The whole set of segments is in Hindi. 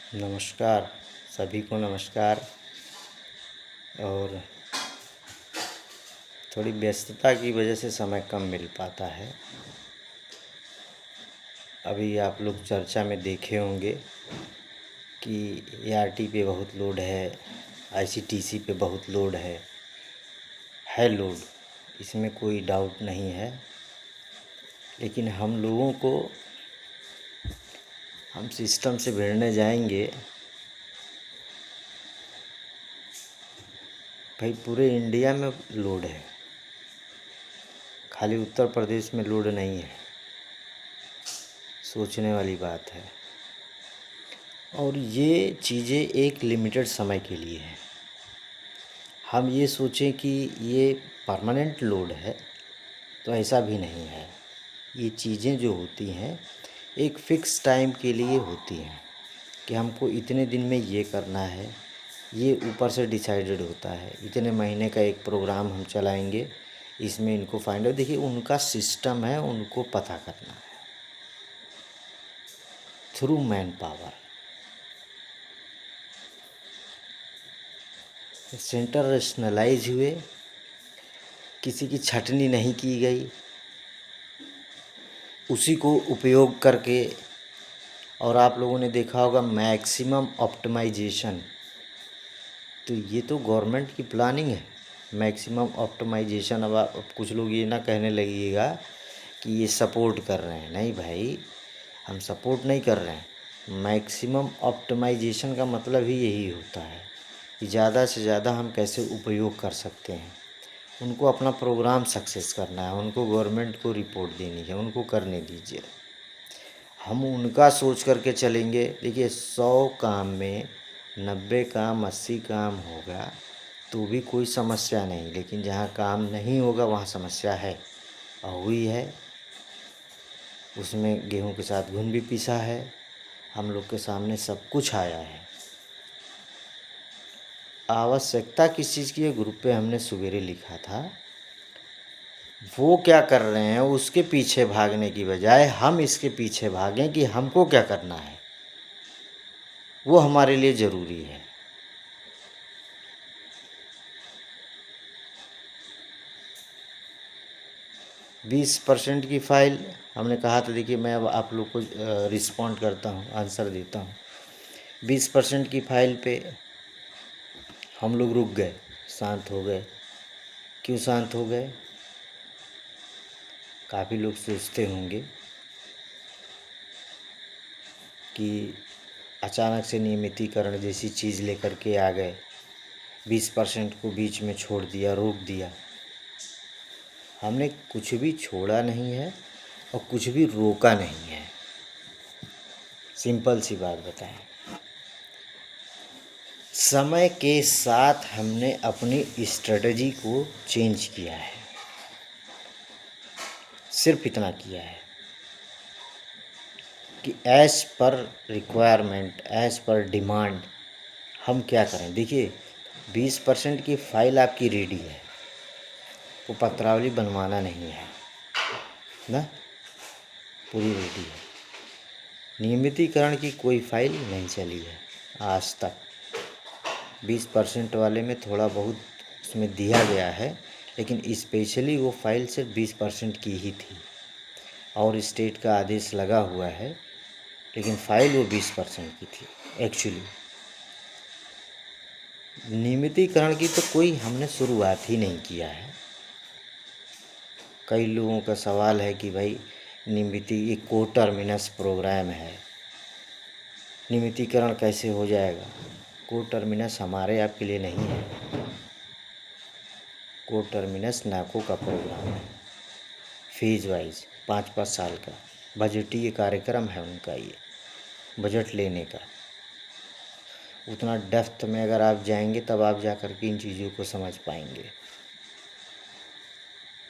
नमस्कार, सभी को नमस्कार। और थोड़ी व्यस्तता की वजह से समय कम मिल पाता है। अभी आप लोग चर्चा में देखे होंगे कि ERT पे बहुत लोड है, ICTC पे बहुत लोड है लोड, इसमें कोई डाउट नहीं है। लेकिन हम लोगों को हम सिस्टम से भिड़ने जाएंगे। भाई पूरे इंडिया में लोड है, खाली उत्तर प्रदेश में लोड नहीं है। सोचने वाली बात है। और ये चीज़ें एक लिमिटेड समय के लिए हैं। हम ये सोचें कि ये परमानेंट लोड है तो ऐसा भी नहीं है। ये चीज़ें जो होती हैं एक फ़िक्स टाइम के लिए होती हैं कि हमको इतने दिन में ये करना है। ये ऊपर से डिसाइडेड होता है, इतने महीने का एक प्रोग्राम हम चलाएंगे, इसमें इनको फाइंड आउट। देखिए उनका सिस्टम है, उनको पता करना है through manpower. Centre rationalise हुए, किसी की छटनी नहीं की गई, उसी को उपयोग करके। और आप लोगों ने देखा होगा मैक्सिमम ऑप्टिमाइजेशन, तो ये तो गवर्नमेंट की प्लानिंग है। Maximum optimisation. अब कुछ लोग ये ना कहने लगिएगा कि ये सपोर्ट कर रहे हैं। नहीं भाई, हम सपोर्ट नहीं कर रहे हैं। मैक्सिमम ऑप्टिमाइजेशन का मतलब ही यही होता है कि ज़्यादा से ज़्यादा हम कैसे उपयोग कर सकते हैं। उनको अपना प्रोग्राम सक्सेस करना है, उनको गवर्नमेंट को रिपोर्ट देनी है, उनको करने दीजिए। हम उनका सोच करके चलेंगे। देखिए 100 काम में 90 काम 80 काम होगा तो भी कोई समस्या नहीं, लेकिन जहाँ काम नहीं होगा वहाँ समस्या है और हुई है। उसमें गेहूं के साथ घुन भी पिसा है। हम लोग के सामने सब कुछ आया है। आवश्यकता किस चीज़ की है, ग्रुप पे हमने सवेरे लिखा था। वो क्या कर रहे हैं उसके पीछे भागने की बजाय हम इसके पीछे भागें कि हमको क्या करना है, वो हमारे लिए ज़रूरी है। बीस % की फ़ाइल हमने कहा था। देखिए मैं अब आप लोग को रिस्पॉन्ड करता हूँ, आंसर देता हूँ। 20% की फ़ाइल पे हम लोग रुक गए, शांत हो गए। क्यों शांत हो गए? काफ़ी लोग सोचते होंगे कि अचानक से नियमितीकरण जैसी चीज़ लेकर के आ गए, 20% को बीच में छोड़ दिया, रोक दिया। हमने कुछ भी छोड़ा नहीं है और कुछ भी रोका नहीं है। सिंपल सी बात बताएं। समय के साथ हमने अपनी स्ट्रेटजी को चेंज किया है, सिर्फ इतना किया है कि as per requirement, as per demand हम क्या करें। देखिए 20% की फ़ाइल आपकी रेडी है, वो पत्रावली बनवाना नहीं है ना, पूरी रेडी है। नियमितीकरण की कोई फ़ाइल नहीं चली है आज तक। 20% वाले में थोड़ा बहुत उसमें दिया गया है, लेकिन स्पेशली वो फ़ाइल सिर्फ 20% की ही थी और स्टेट का आदेश लगा हुआ है, लेकिन फ़ाइल वो 20% की थी एक्चुअली। नियमितीकरण की तो कोई हमने शुरुआत ही नहीं किया है। कई लोगों का सवाल है कि भाई ये कोटर्मिनस प्रोग्राम है, नियमितीकरण कैसे हो जाएगा। कोटर्मिनस हमारे आपके लिए नहीं है। कोटर्मिनस नाको का प्रोग्राम है, फेज वाइज 5-5 साल का बजटीय कार्यक्रम है उनका। ये बजट लेने का उतना डेप्थ में अगर आप जाएंगे तब आप जा कर के इन चीज़ों को समझ पाएंगे।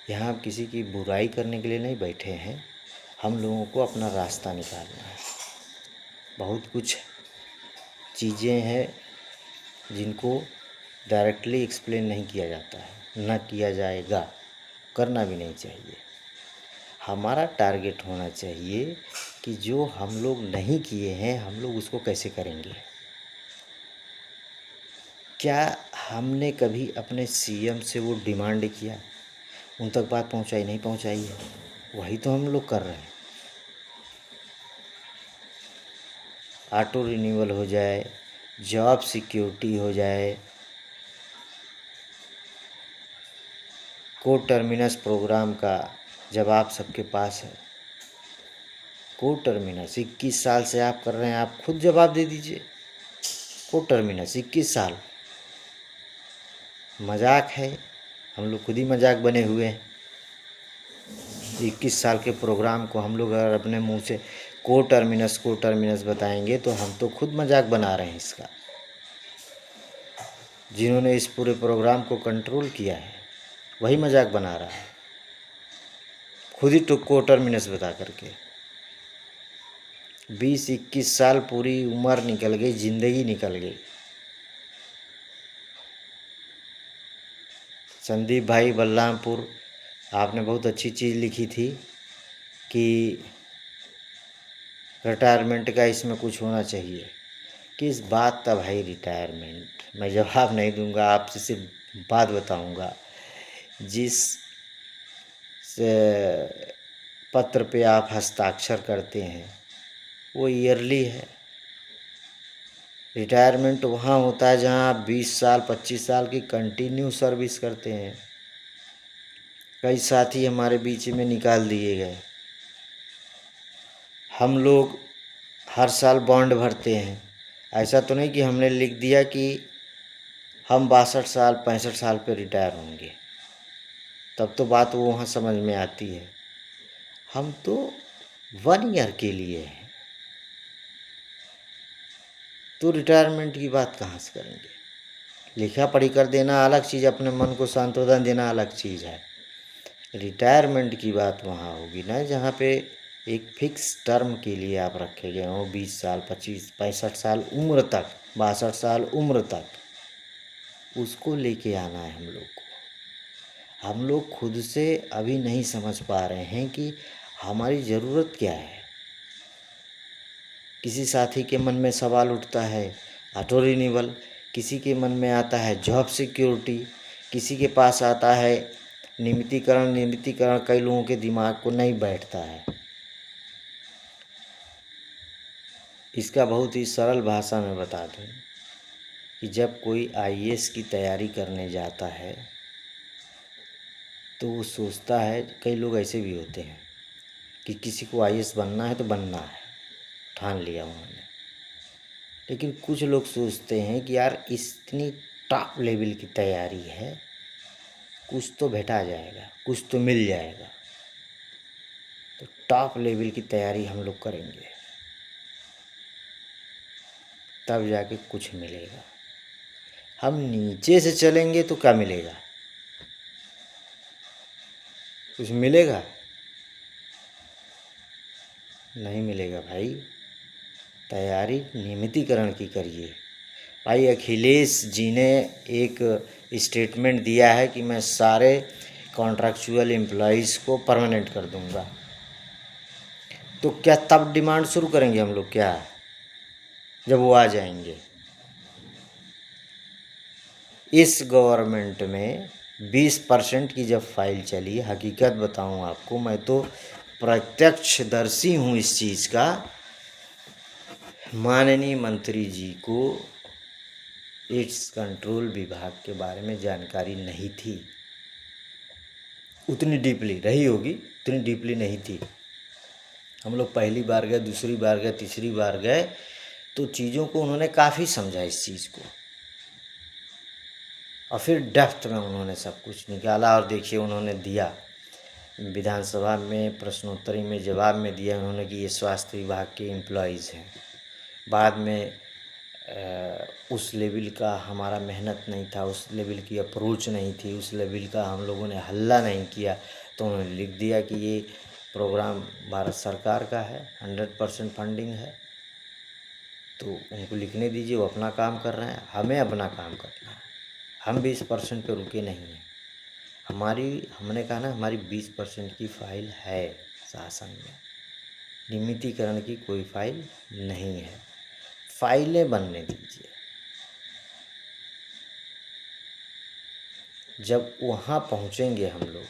यहाँ आप किसी की बुराई करने के लिए नहीं बैठे हैं, हम लोगों को अपना रास्ता निकालना है। बहुत कुछ चीज़ें हैं जिनको डायरेक्टली एक्सप्लेन नहीं किया जाता है, ना किया जाएगा, करना भी नहीं चाहिए। हमारा टारगेट होना चाहिए कि जो हम लोग नहीं किए हैं हम लोग उसको कैसे करेंगे। क्या हमने कभी अपने सीएम से वो डिमांड किया, उन तक बात पहुंचाई? नहीं पहुंचाई है। वही तो हम लोग कर रहे हैं। ऑटो रिन्यूअल हो जाए, जॉब सिक्योरिटी हो जाए, को टर्मिनस प्रोग्राम का जवाब सबके पास है। को टर्मिनस 21 साल से आप कर रहे हैं, आप खुद जवाब दे दीजिए। को टर्मिनस 21 साल मजाक है, हम लोग खुद ही मजाक बने हुए हैं। 21 साल के प्रोग्राम को हम लोग अगर अपने मुंह से को टर्मिनस बताएंगे तो हम तो खुद मजाक बना रहे हैं इसका। जिन्होंने इस पूरे प्रोग्राम को कंट्रोल किया है वही मजाक बना रहा है, खुद ही तो को टर्मिनस बता करके। 20-21 साल पूरी उम्र निकल गई, ज़िंदगी निकल गई। संदीप भाई बलरामपुर, आपने बहुत अच्छी चीज़ लिखी थी कि रिटायरमेंट का इसमें कुछ होना चाहिए। किस बात का भाई रिटायरमेंट? मैं जवाब नहीं दूंगा, आपसे सिर्फ बात बताऊंगा। जिस पत्र पे आप हस्ताक्षर करते हैं वो ईयरली है। रिटायरमेंट वहाँ होता है जहाँ आप 20 साल 25 साल की कंटिन्यू सर्विस करते हैं। कई साथी हमारे बीच में निकाल दिए गए। हम लोग हर साल बॉन्ड भरते हैं। ऐसा तो नहीं कि हमने लिख दिया कि हम 62 साल 65 साल पे रिटायर होंगे, तब तो बात वो वहाँ समझ में आती है। हम तो 1 ईयर के लिए हैं, तो रिटायरमेंट की बात कहाँ से करेंगे? लिखा पढ़ी कर देना अलग चीज़, अपने मन को सांत्वना देना अलग चीज़ है। रिटायरमेंट की बात वहाँ होगी ना जहाँ पे एक फिक्स टर्म के लिए आप रखे गए हों, 20 साल 25 65 साल उम्र तक, 62 साल उम्र तक, उसको लेके आना है हम लोग को। हम लोग खुद से अभी नहीं समझ पा रहे हैं कि हमारी ज़रूरत क्या है। किसी साथी के मन में सवाल उठता है ऑटो रिन्यूअल, किसी के मन में आता है जॉब सिक्योरिटी, किसी के पास आता है नियमितीकरण कई लोगों के दिमाग को नहीं बैठता है। इसका बहुत ही सरल भाषा में बता दूं कि जब कोई आईएएस की तैयारी करने जाता है तो वो सोचता है, कई लोग ऐसे भी होते हैं कि किसी को आईएएस बनना है तो बनना है, ठान लिया उन्होंने। लेकिन कुछ लोग सोचते हैं कि यार इतनी टॉप लेवल की तैयारी है, कुछ तो भेटा जाएगा, कुछ तो मिल जाएगा, तो टॉप लेवल की तैयारी हम लोग करेंगे, तब जाके कुछ मिलेगा। हम नीचे से चलेंगे तो क्या मिलेगा? कुछ मिलेगा? नहीं मिलेगा भाई। तैयारी नियमितीकरण की करिए। भाई अखिलेश जी ने एक स्टेटमेंट दिया है कि मैं सारे कॉन्ट्रैक्चुअल एम्प्लॉइज़ को परमानेंट कर दूंगा। तो क्या तब डिमांड शुरू करेंगे हम लोग क्या, जब वो आ जाएंगे? इस गवर्नमेंट में 20% की जब फाइल चली, हकीकत बताऊं आपको, मैं तो प्रत्यक्षदर्शी हूं इस चीज़ का। माननीय मंत्री जी को एड्स कंट्रोल विभाग के बारे में जानकारी नहीं थी, उतनी डीपली रही होगी, उतनी डीपली नहीं थी। हम लोग पहली बार गए, दूसरी बार गए, तीसरी बार गए तो चीज़ों को उन्होंने काफ़ी समझा इस चीज़ को, और फिर डेप्थ में उन्होंने सब कुछ निकाला। और देखिए उन्होंने दिया विधानसभा में, प्रश्नोत्तरी में जवाब में दिया उन्होंने कि ये स्वास्थ्य विभाग के एम्प्लॉयज़ हैं। बाद में उस लेवल का हमारा मेहनत नहीं था, उस लेवल की अप्रोच नहीं थी, उस लेवल का हम लोगों ने हल्ला नहीं किया, तो उन्होंने लिख दिया कि ये प्रोग्राम भारत सरकार का है, 100% फंडिंग है, तो उनको लिखने दीजिए, वो अपना काम कर रहे हैं, हमें अपना काम करना है। हम 20% पे रुके नहीं हैं। हमने कहा ना हमारी 20% की फाइल है शासन में, नियमितीकरण की कोई फाइल नहीं है। फाइलें बनने दीजिए। जब वहाँ पहुँचेंगे हम लोग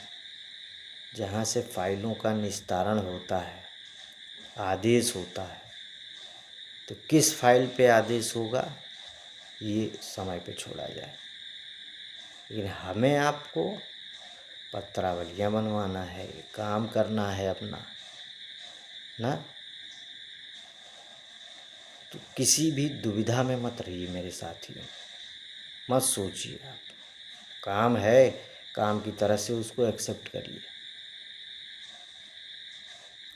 जहाँ से फाइलों का निस्तारण होता है, आदेश होता है, तो किस फाइल पे आदेश होगा ये समय पे छोड़ा जाए। लेकिन हमें आपको पत्रावलियाँ बनवाना है, काम करना है अपना ना। तो किसी भी दुविधा में मत रहिए मेरे साथियों, मत सोचिए। आप काम है, काम की तरह से उसको एक्सेप्ट करिए।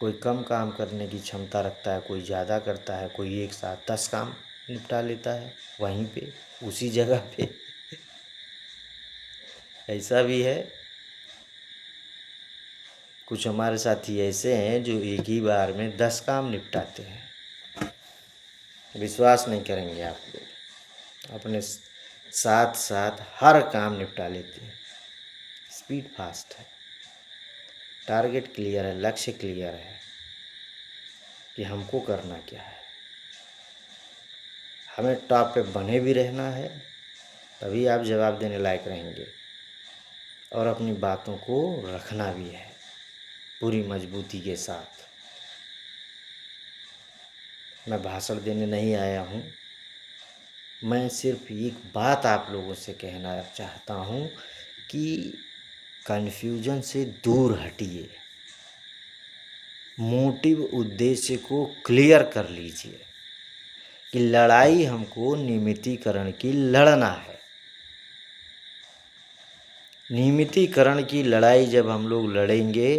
कोई कम काम करने की क्षमता रखता है, कोई ज़्यादा करता है, कोई एक साथ 10 काम निपटा लेता है वहीं पे उसी जगह पे। ऐसा भी है। कुछ हमारे साथी ऐसे हैं जो एक ही बार में 10 काम निपटाते हैं। विश्वास नहीं करेंगे आप लोग, अपने साथ साथ हर काम निपटा लेते हैं। स्पीड फास्ट है, टारगेट क्लियर है, लक्ष्य क्लियर है कि हमको करना क्या है। हमें टॉप पे बने भी रहना है, तभी आप जवाब देने लायक रहेंगे, और अपनी बातों को रखना भी है पूरी मजबूती के साथ। मैं भाषण देने नहीं आया हूँ, मैं सिर्फ एक बात आप लोगों से कहना चाहता हूँ कि कन्फ्यूजन से दूर हटिए, मोटिव उद्देश्य को क्लियर कर लीजिए कि लड़ाई हमको नियमितीकरण की लड़ना है। नियमितीकरण की लड़ाई जब हम लोग लड़ेंगे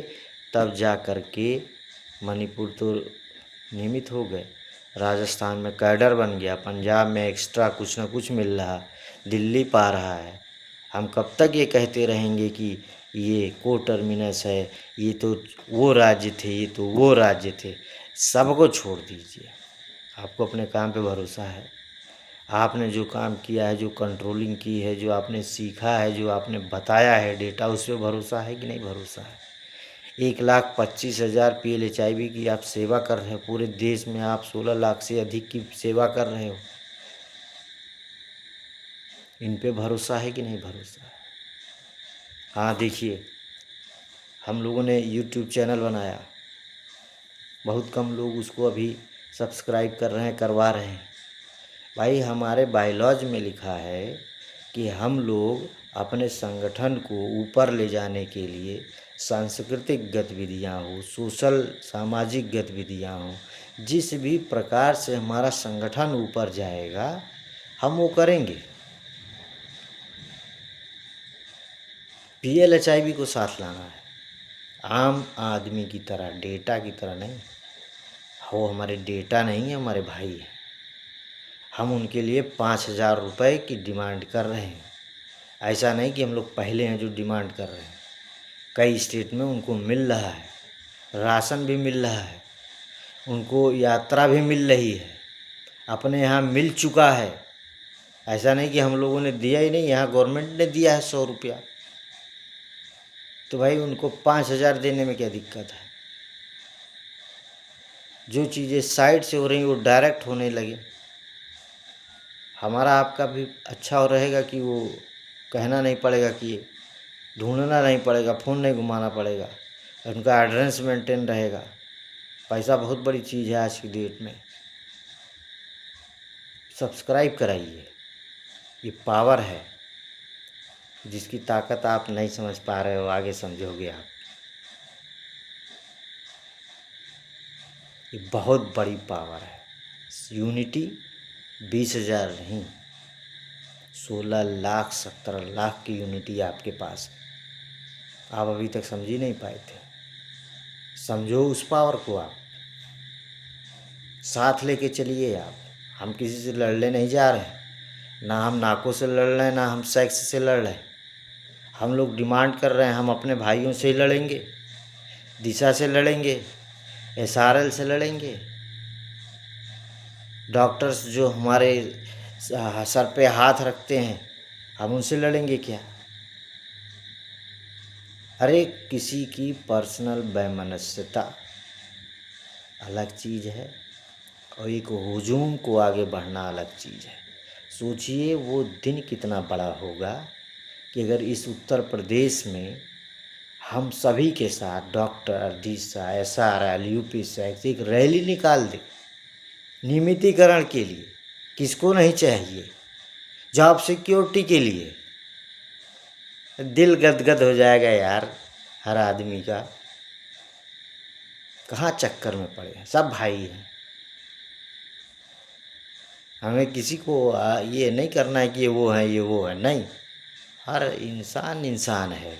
तब जा कर के मणिपुर तो नियमित हो गए, राजस्थान में कैडर बन गया, पंजाब में एक्स्ट्रा कुछ ना कुछ मिल रहा, दिल्ली पा रहा है। हम कब तक ये कहते रहेंगे कि ये को टर्मिनस है, ये तो वो राज्य थे, ये तो वो राज्य थे। सबको छोड़ दीजिए, आपको अपने काम पे भरोसा है। आपने जो काम किया है, जो कंट्रोलिंग की है, जो आपने सीखा है, जो आपने बताया है डेटा, उस पर भरोसा है कि नहीं भरोसा है। 1,25,000 PLHIV की आप सेवा कर रहे हो, पूरे देश में आप 16 लाख से अधिक की सेवा कर रहे हो। इन पे भरोसा है कि नहीं भरोसा है। हाँ देखिए, हम लोगों ने YouTube चैनल बनाया, बहुत कम लोग उसको अभी सब्सक्राइब कर रहे हैं, करवा रहे हैं। भाई हमारे बायलॉज में लिखा है कि हम लोग अपने संगठन को ऊपर ले जाने के लिए सांस्कृतिक गतिविधियाँ हो, सोशल सामाजिक गतिविधियाँ हो, जिस भी प्रकार से हमारा संगठन ऊपर जाएगा हम वो करेंगे। PLHIV को साथ लाना है, आम आदमी की तरह, डेटा की तरह नहीं। वो हमारे डेटा नहीं है, हमारे भाई हैं। हम उनके लिए 5,000 रुपये की डिमांड कर रहे हैं। ऐसा नहीं कि हम लोग पहले हैं जो डिमांड कर रहे हैं। कई स्टेट में उनको मिल रहा है, राशन भी मिल रहा है, उनको यात्रा भी मिल रही है, अपने यहाँ मिल चुका है। ऐसा नहीं कि हम लोगों ने दिया ही नहीं, यहाँ गवर्नमेंट ने दिया है 100 रुपया। तो भाई उनको 5,000 देने में क्या दिक्कत है। जो चीज़ें साइड से हो रही वो डायरेक्ट होने लगे, हमारा आपका भी अच्छा हो रहेगा कि वो कहना नहीं पड़ेगा, कि ढूंढना नहीं पड़ेगा, फ़ोन नहीं घुमाना पड़ेगा, उनका एड्रेस मेंटेन रहेगा। पैसा बहुत बड़ी चीज़ है आज की डेट में। सब्सक्राइब कराइए, ये पावर है जिसकी ताकत आप नहीं समझ पा रहे हो, आगे समझोगे आप। ये बहुत बड़ी पावर है। यूनिटी 20,000 नहीं, 16 लाख 17 लाख की यूनिटी आपके पास है। आप अभी तक समझ ही नहीं पाए थे। समझो उस पावर को, आप साथ लेके चलिए। आप, हम किसी से लड़ने नहीं जा रहे हैं, ना हम नाकों से लड़ रहे हैं, ना हम सेक्स से लड़ रहे हैं। हम लोग डिमांड कर रहे हैं, हम अपने भाइयों से ही लड़ेंगे, दिशा से लड़ेंगे, SRL से लड़ेंगे। डॉक्टर्स जो हमारे सर पे हाथ रखते हैं, हम उनसे लड़ेंगे क्या। अरे किसी की पर्सनल वैमनस्यता अलग चीज़ है और एक हुजूम को आगे बढ़ना अलग चीज़ है। सोचिए वो दिन कितना बड़ा होगा कि अगर इस उत्तर प्रदेश में हम सभी के साथ डॉक्टर, दिशा, SRL, यूपी से एक रैली निकाल दें नियमितीकरण के लिए। किसको नहीं चाहिए? जॉब सिक्योरिटी के लिए। दिल गदगद हो जाएगा यार हर आदमी का। कहाँ चक्कर में पड़े हैं, सब भाई हैं। हमें किसी को ये नहीं करना है कि ये वो है ये वो है, नहीं। हर इंसान इंसान है।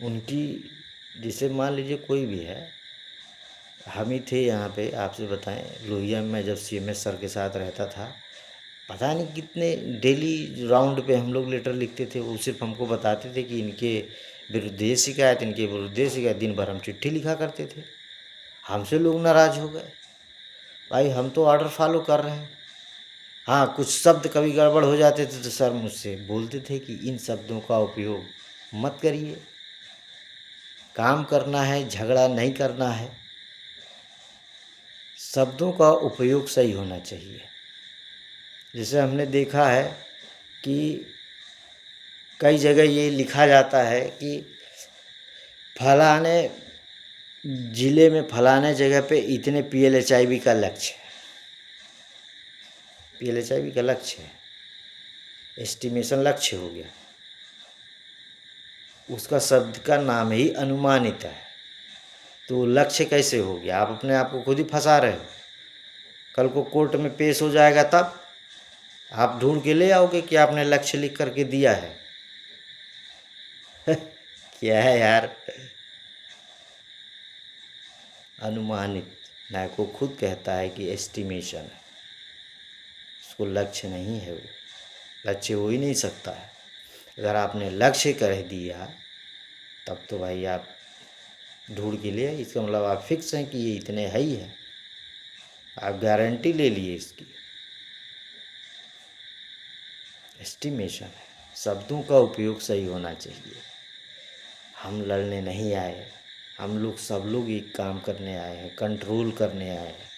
उनकी जैसे मान लीजिए कोई भी है, हम ही थे यहाँ पे, आपसे बताएं लोहिया में मैं जब CMS सर के साथ रहता था, पता नहीं कितने डेली राउंड पे हम लोग लेटर लिखते थे। वो सिर्फ हमको बताते थे कि इनके विरुद्ध ये शिकायत, इनके विरुद्ध ये शिकायत। दिन भर हम चिट्ठी लिखा करते थे। हमसे लोग नाराज़ हो गए। भाई हम तो ऑर्डर फॉलो कर रहे हैं। हाँ, कुछ शब्द कभी गड़बड़ हो जाते थे तो सर मुझसे बोलते थे कि इन शब्दों का उपयोग मत करिए, काम करना है, झगड़ा नहीं करना है। शब्दों का उपयोग सही होना चाहिए। जैसे हमने देखा है कि कई जगह ये लिखा जाता है कि फलाने ज़िले में फलाने जगह पे इतने PLHIV का लक्ष्य है। PLHIV का लक्ष्य है, एस्टिमेशन लक्ष्य हो गया। उसका शब्द का नाम ही अनुमानित है, तो लक्ष्य कैसे हो गया? आप अपने आप को खुद ही फंसा रहे हो। कल को कोर्ट में पेश हो जाएगा तब आप ढूंढ के ले आओगे कि आपने लक्ष्य लिख करके दिया है। क्या है यार, अनुमानित। नायको खुद कहता है कि एस्टिमेशन है, उसको लक्ष्य नहीं है। वो लक्ष्य हो ही नहीं सकता है। अगर आपने लक्ष्य कह दिया तब तो भाई आप ढूंढ के लिए, इसका मतलब आप फिक्स हैं कि ये इतने है ही है, आप गारंटी ले लिए इसकी। एस्टिमेशन है, शब्दों का उपयोग सही होना चाहिए। हम लड़ने नहीं आए, हम लोग सब लोग एक काम करने आए हैं, कंट्रोल करने आए हैं,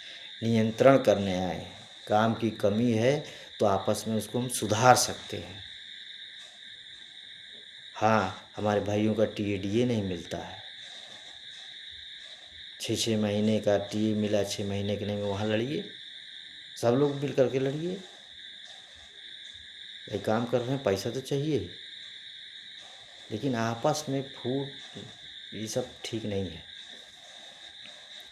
नियंत्रण करने आए हैं। काम की कमी है तो आपस में उसको हम सुधार सकते हैं। हाँ, हमारे भाइयों का TADA नहीं मिलता है, 6-6 महीने का TA मिला, 6 महीने के नहीं, वहाँ लड़िए, सब लोग मिल करके लड़िए। भाई काम कर रहे हैं, पैसा तो चाहिए, लेकिन आपस में फूट ये सब ठीक नहीं है।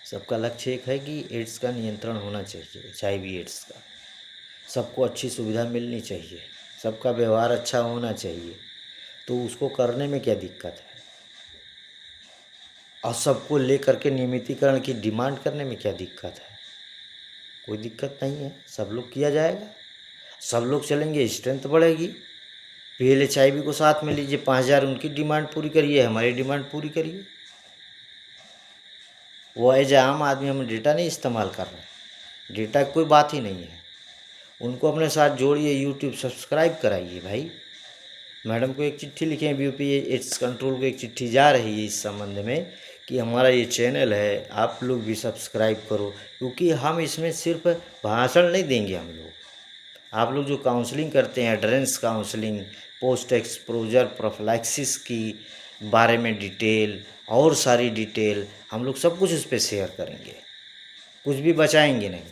सबका लक्ष्य एक है कि एड्स का नियंत्रण होना चाहिए, HIV एड्स का। सबको अच्छी सुविधा मिलनी चाहिए, सबका व्यवहार अच्छा होना चाहिए, तो उसको करने में क्या दिक्कत है? और सबको ले करके नियमितीकरण की डिमांड करने में क्या दिक्कत है? कोई दिक्कत नहीं है, सब लोग किया जाएगा, सब लोग चलेंगे, स्ट्रेंथ बढ़ेगी। PLHIV को साथ में लीजिए, 5,000 उनकी डिमांड पूरी करिए, हमारी डिमांड पूरी करिए। वो एज आम आदमी हम डेटा नहीं इस्तेमाल कर रहे, डेटा की कोई बात ही नहीं है। उनको अपने साथ जोड़िए, यूट्यूब सब्सक्राइब कराइए। भाई मैडम को एक चिट्ठी लिखें, BOP एड्स कंट्रोल को एक चिट्ठी जा रही है इस संबंध में कि हमारा ये चैनल है, आप लोग भी सब्सक्राइब करो। क्योंकि हम इसमें सिर्फ भाषण नहीं देंगे, हम लोग आप लोग जो काउंसलिंग करते हैं, adherence counselling, post exposure prophylaxis की बारे में डिटेल और सारी डिटेल हम लोग सब कुछ इस पर शेयर करेंगे, कुछ भी बचाएंगे नहीं।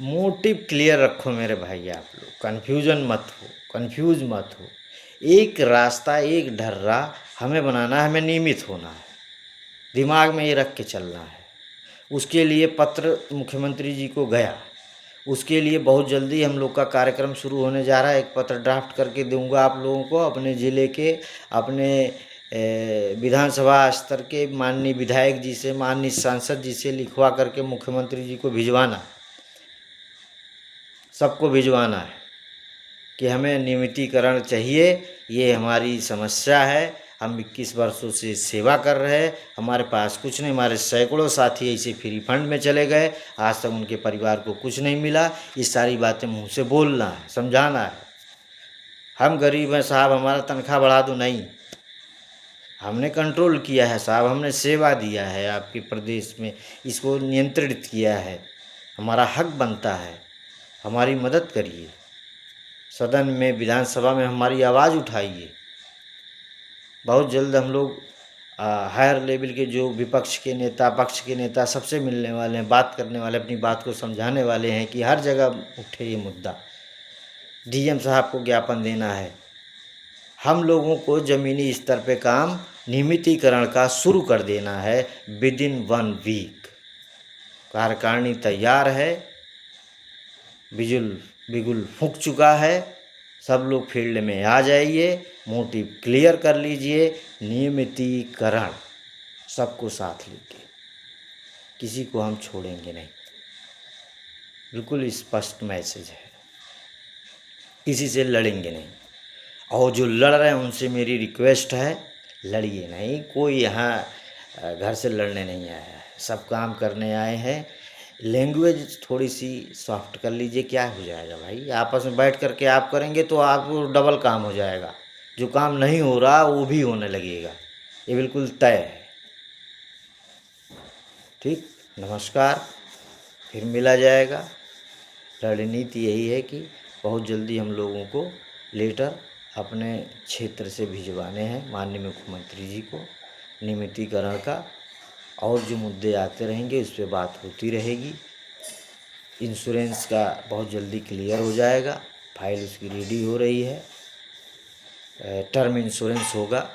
मोटिव क्लियर रखो मेरे भाई, आप लोग कन्फ्यूज़न मत हो, कन्फ्यूज मत हो। एक रास्ता, एक ढर्रा हमें बनाना है, हमें नियमित होना है, दिमाग में ये रख के चलना है। उसके लिए पत्र मुख्यमंत्री जी को गया, उसके लिए बहुत जल्दी हम लोग का कार्यक्रम शुरू होने जा रहा है। एक पत्र ड्राफ्ट करके दूंगा आप लोगों को, अपने ज़िले के, अपने विधानसभा स्तर के माननीय विधायक जी से, माननीय सांसद जी से लिखवा करके मुख्यमंत्री जी को भिजवाना, सबको भिजवाना है कि हमें नियमितीकरण चाहिए, ये हमारी समस्या है। हम 21 वर्षों से सेवा कर रहे हैं, हमारे पास कुछ नहीं। हमारे सैकड़ों साथी ऐसे फ्री फंड में चले गए, आज तक उनके परिवार को कुछ नहीं मिला। ये सारी बातें मुंह से बोलना है, समझाना है। हम गरीब हैं साहब, हमारा तनख्वाह बढ़ा दो, नहीं। हमने कंट्रोल किया है साहब, हमने सेवा दिया है आपके प्रदेश में, इसको नियंत्रित किया है, हमारा हक बनता है, हमारी मदद करिए, सदन में विधानसभा में हमारी आवाज़ उठाइए। बहुत जल्द हम लोग हायर लेवल के जो विपक्ष के नेता, पक्ष के नेता सबसे मिलने वाले हैं, बात करने वाले, अपनी बात को समझाने वाले हैं कि हर जगह उठे ये मुद्दा। डीएम साहब को ज्ञापन देना है, हम लोगों को ज़मीनी स्तर पे काम नियमितीकरण का शुरू कर देना है विदिन 1 वीक। कार्यकारिणी तैयार है, बिगुल फूंक चुका है, सब लोग फील्ड में आ जाइए, मोटिव क्लियर कर लीजिए, नियमितीकरण सबको साथ लेके, किसी को हम छोड़ेंगे नहीं। बिल्कुल स्पष्ट मैसेज है, किसी से लड़ेंगे नहीं, और जो लड़ रहे हैं उनसे मेरी रिक्वेस्ट है, लड़िए नहीं। कोई यहाँ घर से लड़ने नहीं आया है, सब काम करने आए हैं। लैंग्वेज थोड़ी सी सॉफ्ट कर लीजिए, क्या हो जाएगा भाई, आपस में बैठ करके आप करेंगे तो आपको डबल काम हो जाएगा, जो काम नहीं हो रहा वो भी होने लगेगा, ये बिल्कुल तय है। ठीक, नमस्कार, फिर मिला जाएगा। रणनीति यही है कि बहुत जल्दी हम लोगों को लेटर अपने क्षेत्र से भिजवाने हैं माननीय मुख्यमंत्री जी को, नियमितीकरण का, और जो मुद्दे आते रहेंगे उस पर बात होती रहेगी। इंश्योरेंस का बहुत जल्दी क्लियर हो जाएगा, फाइल उसकी रेडी हो रही है। टर्म इंश्योरेंस होगा,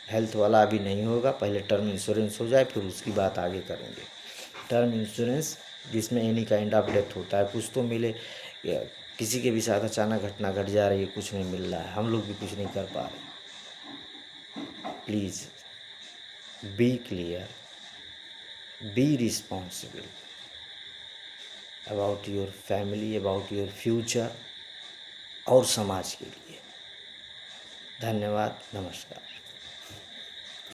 हेल्थ वाला अभी नहीं होगा, पहले टर्म इंश्योरेंस हो जाए फिर उसकी बात आगे करेंगे। टर्म इंश्योरेंस जिसमें एनी काइंड ऑफ डेथ होता है, कुछ तो मिले, किसी के भी साथ अचानक घटना घट जा रही है, कुछ नहीं मिल रहा है, हम लोग भी कुछ नहीं कर पा रहे। Please be clear, be responsible about your family, about your future और समाज के लिए। धन्यवाद, नमस्कार।